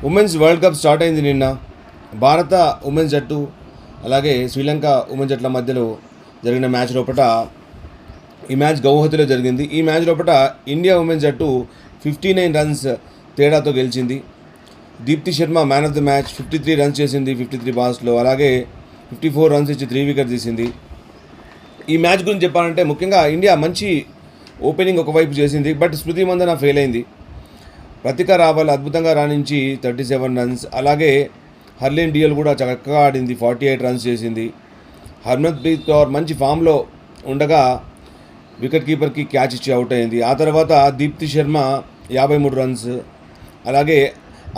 Women's world cup start అయింది నిన్న. భారత ఉమెన్స్ జట్టు అలాగే శ్రీలంక ఉమెన్స్ జట్ల మధ్యలో జరిగిన మ్యాచ్ లోపల ఈ మ్యాచ్ గౌహతిలో జరిగింది. ఈ మ్యాచ్ లోపల ఇండియా ఉమెన్స్ జట్టు 59 రన్స్ తేడాతో గెలిచింది. Deepti Sharma man of the match, 53 runs చేసింది 53 బాల్స్లో. అలాగే 54 రన్స్ ఇచ్చి 3 వికెట్ తీసింది. ఈ మ్యాచ్ గురించి చెప్పాలంటే ముఖ్యంగా ఇండియా మంచి ఓపెనింగ్ ఒకవైపు చేసింది, బట్ స్మృతి మందన ఫెయిల్ అయింది. ప్రతిక రావల్ అద్భుతంగా రాణించి 37 రన్స్. అలాగే హర్లీన్ డియల్ కూడా చక్కగా ఆడింది, 48 రన్స్ చేసింది. హర్మన్ప్రీత్ కౌర్ మంచి ఫామ్లో ఉండగా వికెట్ కీపర్కి క్యాచ్ ఇచ్చి అవుట్ అయింది. ఆ తర్వాత దీప్తి శర్మ 53 రన్స్. అలాగే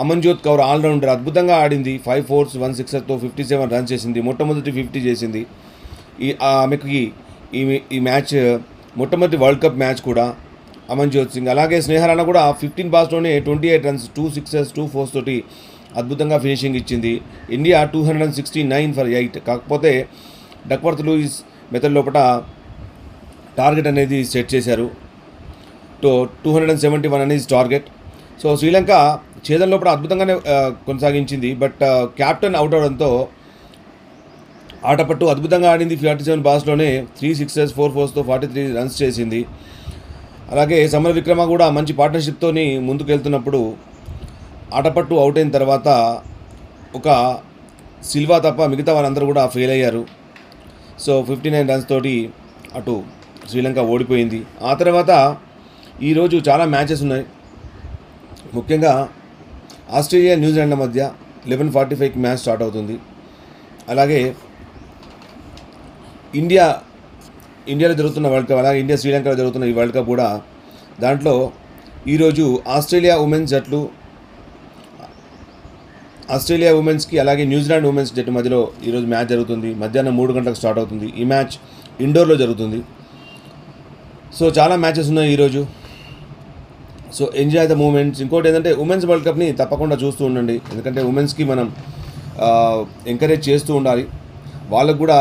అమన్జోత్ కౌర్ ఆల్రౌండర్ అద్భుతంగా ఆడింది, 5 4s 1 6తో 57 రన్స్ చేసింది. మొట్టమొదటి 50 చేసింది. ఆమెకి ఈ మ్యాచ్ మొట్టమొదటి వరల్డ్ కప్ మ్యాచ్ కూడా అమన్జోత్ సింగ్. అలాగే స్నేహ రాణా కూడా 15 బాల్స్లోనే 28 రన్స్, 2 6s 2 4s తోటి అద్భుతంగా ఫినిషింగ్ ఇచ్చింది. India 269 for 8. కాకపోతే డక్వర్త్ లూయిస్ మెథడ్ లోపల టార్గెట్ అనేది సెట్ చేశారు. 271 అనేది టార్గెట్. సో శ్రీలంక ఛేదన్ లోపల అద్భుతంగానే కొనసాగించింది, బట్ క్యాప్టెన్ అవుట్ అవడంతో ఆటపట్టు అద్భుతంగా ఆడింది. 47 బాల్స్లోనే 3 6s 4 4తో 43 రన్స్ చేసింది. అలాగే సమర విక్రమ కూడా మంచి పార్ట్నర్షిప్తోని ముందుకు వెళ్తున్నప్పుడు ఆటపట్టు అవుట్ అయిన తర్వాత ఒక సిల్వా తప్ప మిగతా వాళ్ళందరూ కూడా ఫెయిల్ అయ్యారు. సో 59 రన్స్ తోటి అటు శ్రీలంక ఓడిపోయింది. ఆ తర్వాత ఈరోజు చాలా మ్యాచెస్ ఉన్నాయి. ముఖ్యంగా ఆస్ట్రేలియా న్యూజిలాండ్ మధ్య 11:45కి మ్యాచ్ స్టార్ట్ అవుతుంది. అలాగే ఇండియాలో జరుగుతున్న వరల్డ్ కప్, అలాగే ఇండియా శ్రీలంకలో జరుగుతున్న ఈ వరల్డ్ కప్ కూడా, దాంట్లో ఈరోజు ఆస్ట్రేలియా ఉమెన్స్కి అలాగే న్యూజిలాండ్ ఉమెన్స్ జట్టు మధ్యలో ఈరోజు మ్యాచ్ జరుగుతుంది. మధ్యాహ్నం 3 గంటలకు స్టార్ట్ అవుతుంది. ఈ మ్యాచ్ ఇండోర్లో జరుగుతుంది. సో చాలా మ్యాచెస్ ఉన్నాయి ఈరోజు. So enjoy the moments. ఇంకోటి ఏంటంటే ఉమెన్స్ వరల్డ్ కప్ని తప్పకుండా చూస్తూ ఉండండి, ఎందుకంటే ఉమెన్స్కి మనం ఎంకరేజ్ చేస్తూ ఉండాలి. వాళ్ళకు కూడా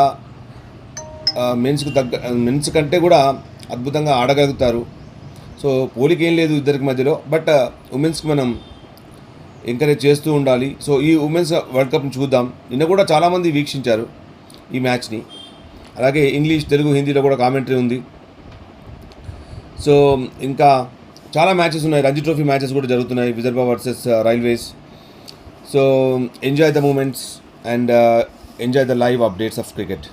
మెన్స్ కంటే కూడా అద్భుతంగా ఆడగలుగుతారు. సో పోలిక ఏం లేదు ఇద్దరికి మధ్యలో, బట్ ఉమెన్స్కి మనం ఎంకరేజ్ చేస్తూ ఉండాలి. సో ఈ ఉమెన్స్ వరల్డ్ కప్ని చూద్దాం. నిన్న కూడా చాలామంది వీక్షించారు ఈ మ్యాచ్ని. అలాగే ఇంగ్లీష్, తెలుగు, హిందీలో కూడా కామెంటరీ ఉంది. సో ఇంకా చాలా మ్యాచెస్ ఉన్నాయి. రంజీ ట్రోఫీ మ్యాచెస్ కూడా జరుగుతున్నాయి, Vidarbha versus Railways. So enjoy the moments and enjoy the live updates of cricket.